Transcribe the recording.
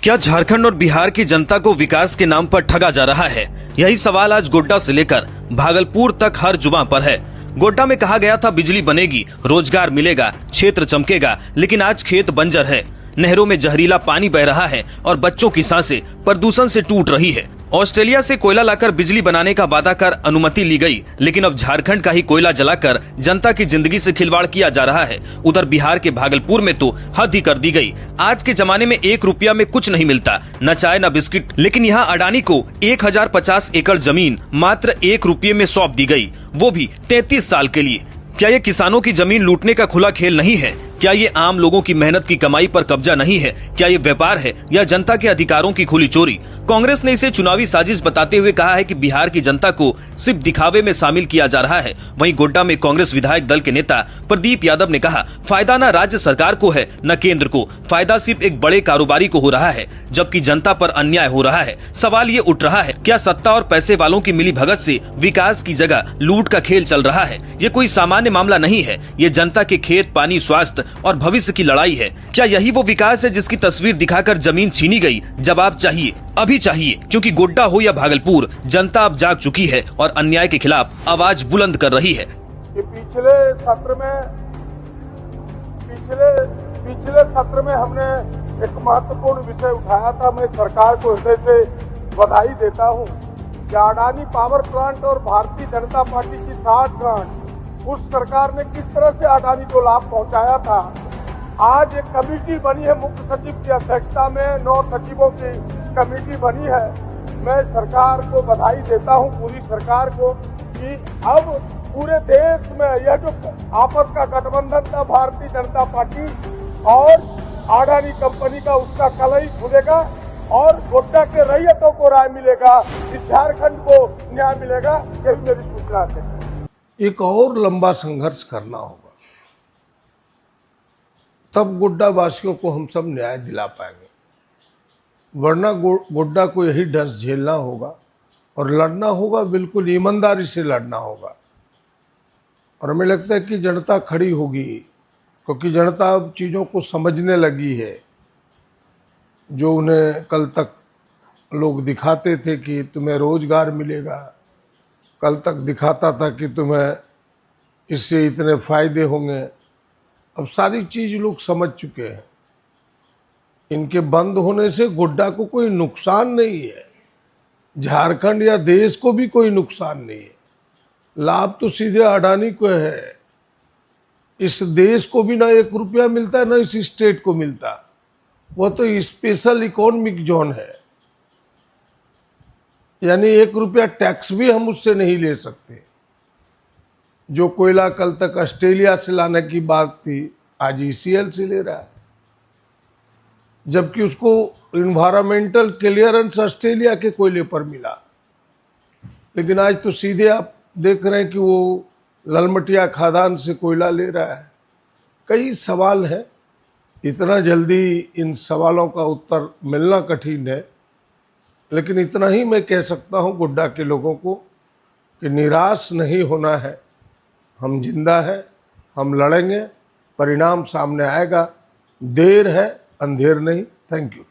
क्या झारखंड और बिहार की जनता को विकास के नाम पर ठगा जा रहा है? यही सवाल आज गोड्डा से लेकर भागलपुर तक हर जुबां पर है। गोड्डा में कहा गया था बिजली बनेगी, रोजगार मिलेगा, क्षेत्र चमकेगा, लेकिन आज खेत बंजर है, नहरों में जहरीला पानी बह रहा है और बच्चों की सांसें प्रदूषण से टूट रही है। ऑस्ट्रेलिया से कोयला लाकर बिजली बनाने का वादा कर अनुमति ली गई, लेकिन अब झारखंड का ही कोयला जलाकर जनता की जिंदगी से खिलवाड़ किया जा रहा है। उधर बिहार के भागलपुर में तो हद ही कर दी गई। आज के जमाने में 1 रुपया में कुछ नहीं मिलता, न चाय न बिस्किट, लेकिन यहाँ अडानी को 1050 एकड़ जमीन मात्र 1 रुपये में सौंप दी गई, वो भी 33 साल के लिए। क्या ये किसानों की जमीन लूटने का खुला खेल नहीं है? क्या ये आम लोगों की मेहनत की कमाई पर कब्जा नहीं है? क्या ये व्यापार है या जनता के अधिकारों की खुली चोरी? कांग्रेस ने इसे चुनावी साजिश बताते हुए कहा है कि बिहार की जनता को सिर्फ दिखावे में शामिल किया जा रहा है। वहीं गोड्डा में कांग्रेस विधायक दल के नेता प्रदीप यादव ने कहा, फायदा न राज्य सरकार को है न केंद्र को, फायदा सिर्फ एक बड़े कारोबारी को हो रहा है, जबकि जनता पर अन्याय हो रहा है। सवाल ये उठ रहा है, क्या सत्ता और पैसे वालों की मिली भगत से विकास की जगह लूट का खेल चल रहा है? ये कोई सामान्य मामला नहीं है, ये जनता के खेत, पानी, स्वास्थ्य और भविष्य की लड़ाई है। क्या यही वो विकास है जिसकी तस्वीर दिखाकर जमीन छीनी गई? जवाब चाहिए, अभी चाहिए, क्योंकि गोड्डा हो या भागलपुर, जनता अब जाग चुकी है और अन्याय के खिलाफ आवाज बुलंद कर रही है। पिछले सत्र में हमने एक महत्वपूर्ण विषय उठाया था। मैं सरकार को हृदय से बधाई देता हूं कि अडानी पावर प्लांट और भारतीय जनता पार्टी की 60 ग्रांट उस सरकार ने किस तरह से अडानी को लाभ पहुंचाया था। आज एक कमेटी बनी है, मुख्य सचिव की अध्यक्षता में 9 सचिवों की कमेटी बनी है। मैं सरकार को बधाई देता हूं, पूरी सरकार को, कि अब पूरे देश में यह जो आपस का गठबंधन था भारतीय जनता पार्टी और अडानी कंपनी का, उसका कलई खुलेगा और गोड्डा के रैयतों को राय मिलेगा, इस झारखंड को न्याय मिलेगा। यही मेरी सूचना है। एक और लंबा संघर्ष करना होगा, तब गोड्डा वासियों को हम सब न्याय दिला पाएंगे, वरना गोड्डा को यही डर झेलना होगा और लड़ना होगा, बिल्कुल ईमानदारी से लड़ना होगा। और हमें लगता है कि जनता खड़ी होगी, क्योंकि जनता अब चीज़ों को समझने लगी है। जो उन्हें कल तक लोग दिखाते थे कि तुम्हें रोजगार मिलेगा, कल तक दिखाता था कि तुम्हें इससे इतने फायदे होंगे, अब सारी चीज़ लोग समझ चुके हैं। इनके बंद होने से गोड्डा को कोई नुकसान नहीं है, झारखंड या देश को भी कोई नुकसान नहीं है। लाभ तो सीधे अडानी को है। इस देश को भी ना 1 रुपया मिलता है, ना इस स्टेट को मिलता। वो तो स्पेशल इकोनॉमिक जोन है, यानी 1 रुपया टैक्स भी हम उससे नहीं ले सकते। जो कोयला कल तक ऑस्ट्रेलिया से लाने की बात थी, आज ईसीएल से ले रहा है, जबकि उसको इन्वायरमेंटल क्लियरेंस ऑस्ट्रेलिया के कोयले पर मिला। लेकिन आज तो सीधे आप देख रहे हैं कि वो ललमटिया खादान से कोयला ले रहा है। कई सवाल हैं, इतना जल्दी इन सवालों का उत्तर मिलना कठिन है। लेकिन इतना ही मैं कह सकता हूं गोड्डा के लोगों को कि निराश नहीं होना है। हम जिंदा हैं, हम लड़ेंगे, परिणाम सामने आएगा। देर है, अंधेर नहीं। Thank you.